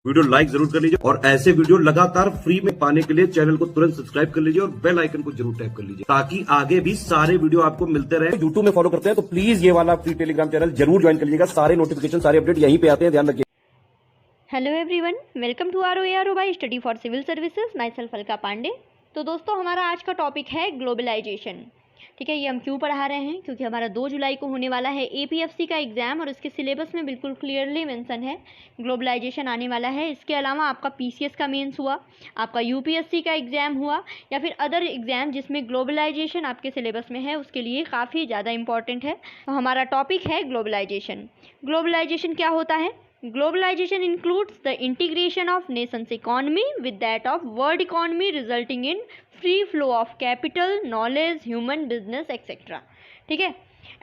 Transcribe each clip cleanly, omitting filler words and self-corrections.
Video like जरूर कर लीजिए और ऐसे वीडियो लगातार फ्री में पाने के लिए चैनल को तुरंत सब्सक्राइब कर लीजिए और बेल आइकन को जरूर टैप कर लीजिए ताकि आगे भी सारे वीडियो आपको मिलते रहे। यूट्यूब में फॉलो करते हैं तो प्लीज ये वाला फ्री टेलीग्राम चैनल जरूर ज्वाइन कर लीजिएगा। सारे नोटिफिकेशन सारे अपडेट यहीं पे आते हैं, ध्यान रखिए। Hello everyone, welcome to ROARO by study for civil services. Myself Alka Pandey. तो दोस्तों, हमारा आज का टॉपिक है ग्लोबलाइजेशन। ठीक है, ये हम क्यों पढ़ा रहे हैं? क्योंकि हमारा 2 जुलाई को होने वाला है APFC का एग्ज़ाम और उसके सिलेबस में बिल्कुल क्लियरली मेंशन है ग्लोबलाइजेशन आने वाला है। इसके अलावा आपका PCS का मेंस हुआ, आपका UPSC का एग्ज़ाम हुआ या फिर अदर एग्ज़ाम जिसमें ग्लोबलाइजेशन आपके सिलेबस में है, उसके लिए काफ़ी ज़्यादा इंपॉर्टेंट है। तो हमारा टॉपिक है ग्लोबलाइजेशन। ग्लोबलाइजेशन क्या होता है? Globalization includes the integration of nations' economy with that of world economy, resulting in free flow of capital, knowledge, human business, etc. ठीक है,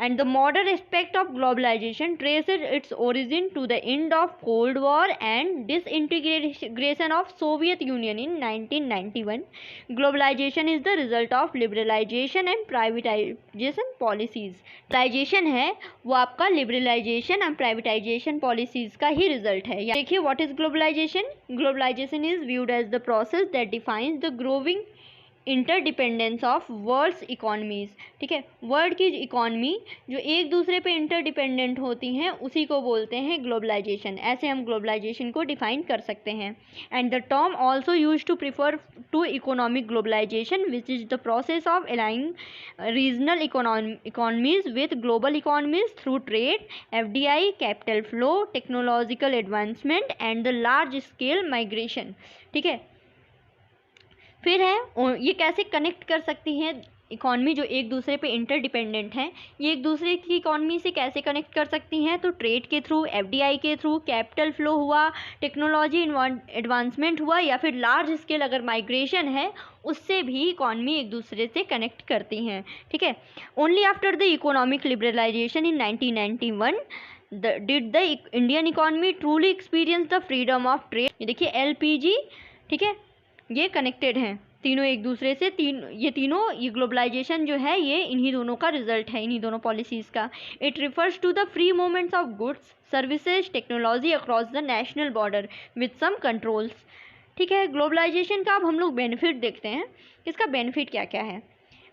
and the modern aspect of globalization traces its origin to the end of Cold War and disintegration of Soviet Union in 1991. Globalization is the result of liberalization and privatization policies. Globalization है वो आपका liberalisation and privatisation policies का ही result है। देखिए, what is globalisation? Globalisation is viewed as the process that defines the growing interdependence of world's economies. ठीक है, world की economy जो एक दूसरे पे इंटरडिपेंडेंट होती हैं उसी को बोलते हैं ग्लोबलाइजेशन। ऐसे हम ग्लोबलाइजेशन को डिफाइन कर सकते हैं। And the term also use to prefer to economic globalization which is the process of aligning regional economies with global economies through trade, FDI, capital flow, technological advancement and the large scale migration. ठीक है, फिर है ये कैसे connect कर सकती हैं economy जो एक दूसरे पे इंटरडिपेंडेंट हैं, ये एक दूसरे की इकॉनमी से कैसे कनेक्ट कर सकती हैं? तो ट्रेड के थ्रू, FDI के थ्रू, कैपिटल फ्लो हुआ, टेक्नोलॉजी एडवांसमेंट हुआ या फिर लार्ज स्केल अगर माइग्रेशन है उससे भी इकॉनमी एक दूसरे से कनेक्ट करती हैं। ठीक है, only after the economic liberalisation in 1991 did the Indian economy truly experience the freedom of trade. ये देखिए LPG, ठीक है, ये कनेक्टेड हैं तीनों एक दूसरे से। ये ग्लोबलाइजेशन जो है ये इन्हीं दोनों का रिजल्ट है, इन्हीं दोनों पॉलिसीज़ का। It refers to the free movements of goods, services, technology across the national border with some controls. ठीक है, ग्लोबलाइजेशन का अब हम लोग बेनिफिट देखते हैं। इसका बेनिफिट क्या क्या है?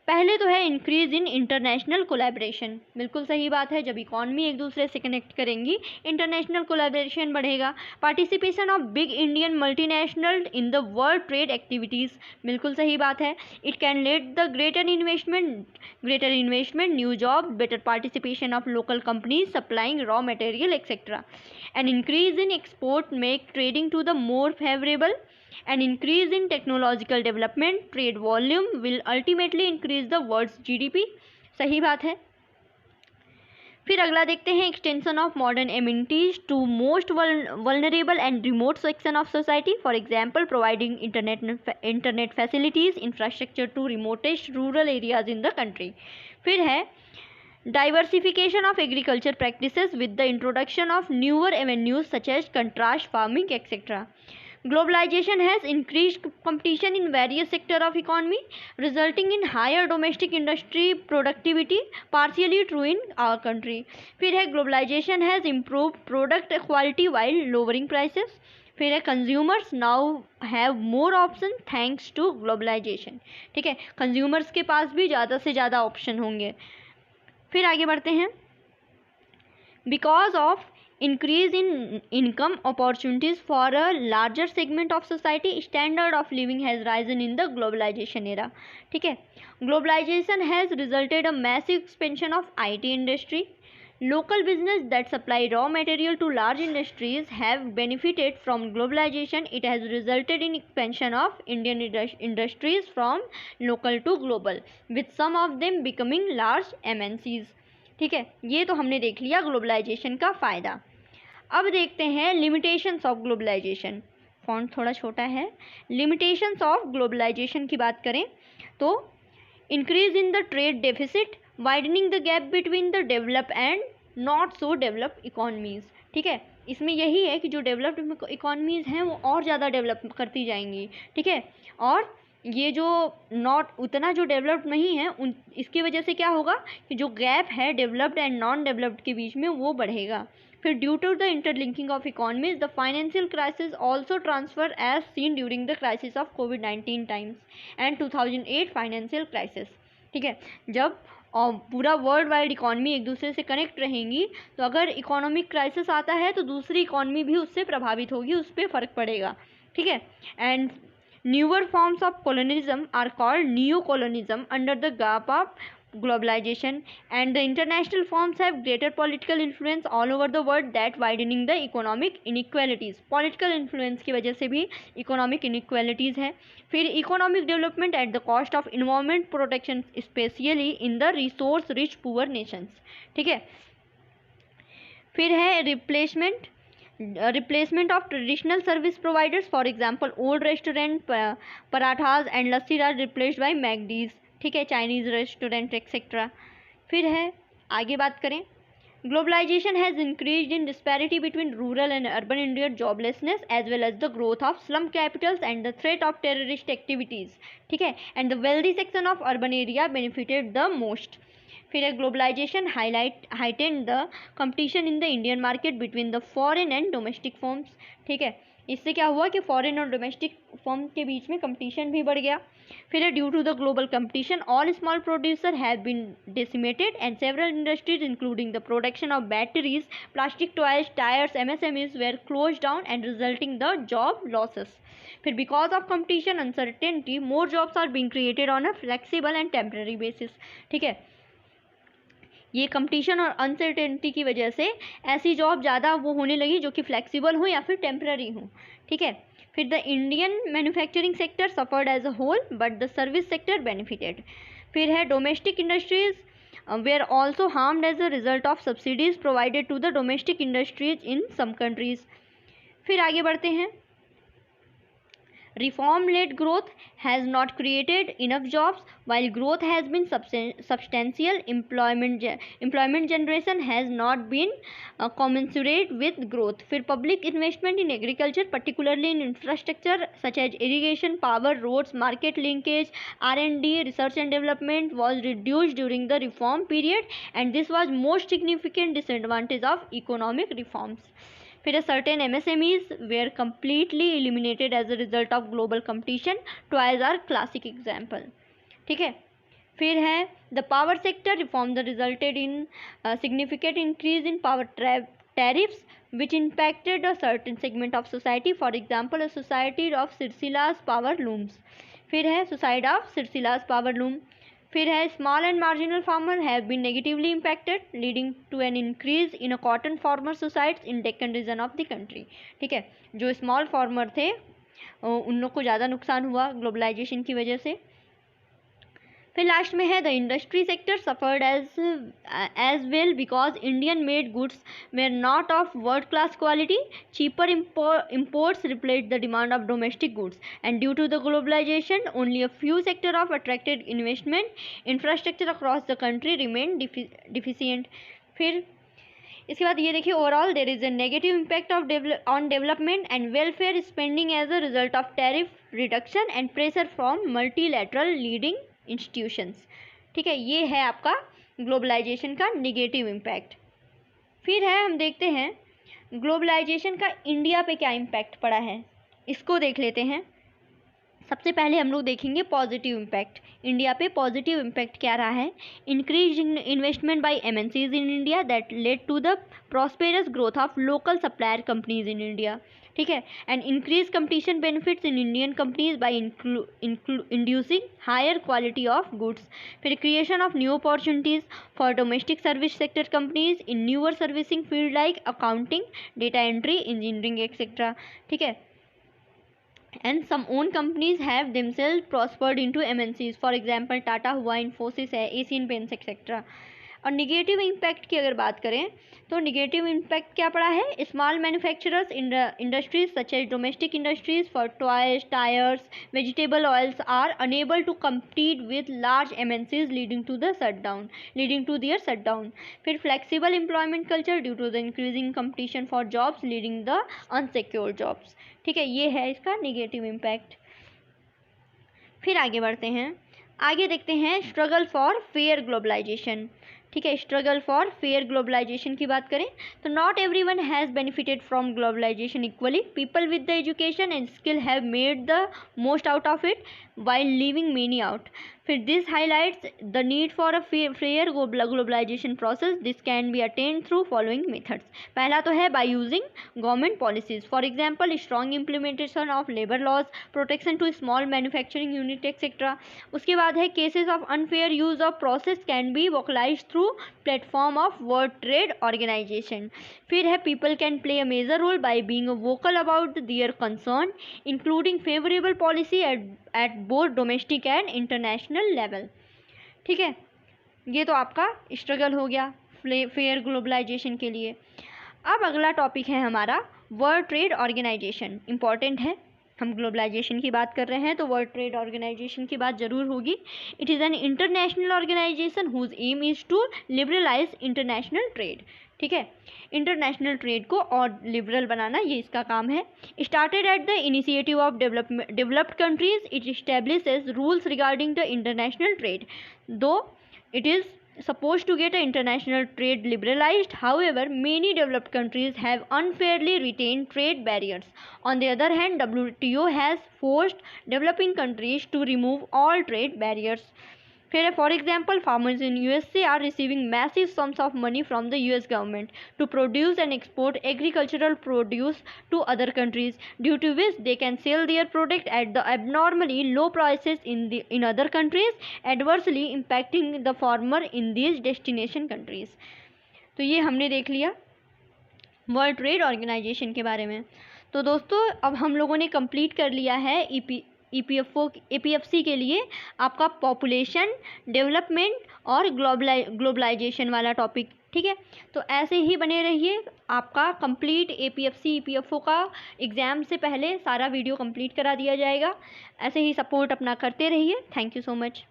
पहले तो है इंक्रीज इन इंटरनेशनल कोलैबोरेशन। बिल्कुल सही बात है, जब इकॉनमी एक दूसरे से कनेक्ट करेंगी इंटरनेशनल कोलैबोरेशन बढ़ेगा। Participation of big Indian multinational in the world trade activities. बिल्कुल सही बात है। It can lead the greater investment, new job, better participation of local companies supplying raw material etcetera. An increase in export make trading to the more favourable. An increase in technological development, trade volume will ultimately increase the world's GDP. सही बात है। फिर अगला देखते हैं extension of modern amenities to most vulnerable and remote section of society. For example, providing internet facilities, infrastructure to remotest rural areas in the country. फिर है diversification of agriculture practices with the introduction of newer avenues such as contrast farming, etc. Globalization has increased competition in various sectors of economy, resulting in higher domestic industry productivity, partially true in our country. फिर है globalization has improved product quality while lowering prices. फिर है consumers now have more options thanks to globalization. ठीक है, consumers के पास भी ज़्यादा से ज़्यादा ऑप्शन होंगे। फिर आगे बढ़ते हैं। Because of increase in income opportunities for a larger segment of society, standard of living has risen in the globalization era. ठीक है, globalization has resulted a massive expansion of IT industry. Local business that supply raw material to large industries have benefited from globalization. It has resulted in expansion of Indian industries from local to global, with some of them becoming large MNCs. ठीक है, ये तो हमने देख लिया globalisation का फ़ायदा। अब देखते हैं लिमिटेशंस ऑफ ग्लोबलाइजेशन। फॉन्ट थोड़ा छोटा है। लिमिटेशंस ऑफ ग्लोबलाइजेशन की बात करें तो increase in the trade deficit, widening the gap between the develop and not so developed economies. ठीक है, इसमें यही है कि जो डेवलप्ड इकोनॉमीज़ हैं वो और ज़्यादा डेवलप करती जाएंगी। ठीक है, और ये जो नॉट उतना जो डेवलप्ड नहीं है उन इसकी वजह से क्या होगा कि जो गैप है डेवलप्ड एंड नॉन डेवलप्ड के बीच में वो बढ़ेगा। फिर due to the interlinking of economies the financial crisis also transfer as seen during the crisis of कोविड-19 टाइम्स एंड 2008 फाइनेंशियल क्राइसिस। ठीक है, जब पूरा वर्ल्ड वाइड इकॉनमी एक दूसरे से कनेक्ट रहेंगी तो अगर इकोनॉमिक क्राइसिस आता है तो दूसरी इकॉनमी भी उससे प्रभावित होगी, उस पर फ़र्क पड़ेगा। ठीक है, and newer forms of colonialism are called neo-colonialism under the gap of globalization, and the international forms have greater political influence all over the world that widening the economic inequalities। political influence की वजह से भी economic inequalities है। फिर economic development at the cost of environment protection especially in the resource rich poor nations। ठीक है, फिर है replacement of traditional service providers, for example old restaurant parathas and lassi are replaced by McD's। ठीक है, Chinese restaurant etcetera. फिर है आगे बात करें, globalisation has increased in disparity between rural and urban India, joblessness as well as the growth of slum capitals and the threat of terrorist activities. ठीक है, and the wealthy section of urban area benefited the most. फिर है globalisation heightened the competition in the Indian market between the foreign and domestic firms. ठीक है, इससे क्या हुआ कि फॉरेन और डोमेस्टिक फर्म के बीच में कंपटीशन भी बढ़ गया। फिर है due to the global competition all small producer have been decimated and several industries including the production of batteries, plastic toys, tyres, MSMEs were close down and resulting the job losses. फिर because of competition uncertainty more jobs are being created on a flexible and temporary basis. ठीक है, ये competition और uncertainty की वजह से ऐसी job ज़्यादा वो होने लगी जो कि फ्लेक्सिबल हो या फिर टेम्पररी हो। ठीक है, फिर the Indian manufacturing sector suffered as a whole but the service sector benefited. फिर है domestic industries were also harmed as a result of subsidies provided to the domestic industries in some countries. फिर आगे बढ़ते हैं, reform-led growth has not created enough jobs while growth has been substantial, employment generation has not been commensurate with growth। फिर public investment in agriculture particularly in infrastructure such as irrigation, power, roads, market linkage, R&D, research and development was reduced during the reform period and this was most significant disadvantage of economic reforms। फिर certain MSMEs were completely eliminated as a result of global competition, toys are classic example। ठीक है, फिर है the power sector reform that resulted in a significant increase in power tariffs which impacted a certain segment of society, for example a society of Sirsila's power looms। फिर है suicide of Sirsila's power loom। फिर है small and marginal farmer have been negatively impacted leading to an increase in a cotton farmer suicides in Deccan region of the country. ठीक है, जो small farmer थे उन लोग को ज़्यादा नुकसान हुआ ग्लोबलाइजेशन की वजह से। फिर लास्ट में है the industry sector suffered as well because Indian made goods were not of world class quality, cheaper imports replaced the demand of domestic goods and due to the globalization only a few sector of attracted investment, infrastructure across the country remained deficient। फिर इसके बाद ये देखिए overall there is a negative impact on development and welfare spending as a result of tariff reduction and pressure from multilateral leading institutions. ठीक है, ये है आपका ग्लोबलाइजेशन का नेगेटिव इम्पैक्ट। फिर है हम देखते हैं ग्लोबलाइजेशन का इंडिया पे क्या इम्पैक्ट पड़ा है, इसको देख लेते हैं। सबसे पहले हम लोग देखेंगे पॉजिटिव इम्पैक्ट। इंडिया पे पॉजिटिव इम्पैक्ट क्या रहा है, increase investment by MNCs in India that led to the prosperous growth of local supplier companies in India. ठीक है, and increase competition benefits in Indian companies by inducing higher quality of goods. फिर creation of new opportunities for domestic service sector companies in newer servicing field like accounting, data entry, engineering etcetera. ठीक है, and some own companies have themselves prospered into MNCs, for example Tata हुआ, इन्फोसिस है, Asian paints etcetera. और negative impact की अगर बात करें तो निगेटिव इम्पैक्ट क्या पड़ा है, small manufacturers industries such as domestic industries for toys, tyres, vegetable oils are unable to compete with large MNCs leading to their shutdown। फिर flexible employment culture due to the increasing competition for jobs leading the unsecured jobs. ठीक है, ये है इसका negative impact. फिर आगे बढ़ते हैं, आगे देखते हैं स्ट्रगल फॉर फेयर ग्लोबलाइजेशन। ठीक है, स्ट्रगल फॉर फेयर ग्लोबलाइजेशन की बात करें तो not everyone has benefited from globalisation equally, people with the education and skill have made the most out of it while leaving many out. फिर this highlights the need for a fair globalization process. This can be attained through following methods. पहला तो है by using government policies, for example strong implementation of labor laws, protection to small manufacturing unit etc. उसके बाद है cases of unfair use of process can be vocalized through platform of World Trade Organization. फिर है people can play a major role by being vocal about their concern, including favorable policy at both domestic and international level. ठीक है, ये तो आपका struggle हो गया fair globalisation के लिए। अब अगला टॉपिक है हमारा वर्ल्ड ट्रेड ऑर्गेनाइजेशन। इम्पॉर्टेंट है, हम ग्लोबलाइजेशन की बात कर रहे हैं तो वर्ल्ड ट्रेड ऑर्गेनाइजेशन की बात ज़रूर होगी। It is an international organisation whose aim is to liberalise international trade. ठीक है, इंटरनेशनल ट्रेड को और लिबरल बनाना ये इसका काम है। Started at the initiative of developed countries, it establishes rules regarding the international trade, though it is supposed to get international trade liberalized. However, many developed countries have unfairly retained trade barriers. On the other hand, WTO has forced developing countries to remove all trade barriers. फिर for example, farmers in USA are receiving massive sums of money from the US government to produce and export agricultural produce to other countries, due to which they can sell their product at the abnormally low prices in other countries, adversely impacting the farmer in these destination countries. तो ये हमने देख लिया world trade organisation के बारे में। तो दोस्तों अब हम लोगों ने कंप्लीट कर लिया है APFC के लिए आपका पॉपुलेशन डेवलपमेंट और ग्लोबलाइजेशन वाला टॉपिक। ठीक है, तो ऐसे ही बने रहिए, आपका कंप्लीट APFC EPFO का एग्ज़ाम से पहले सारा वीडियो कंप्लीट करा दिया जाएगा। ऐसे ही सपोर्ट अपना करते रहिए। Thank you so much.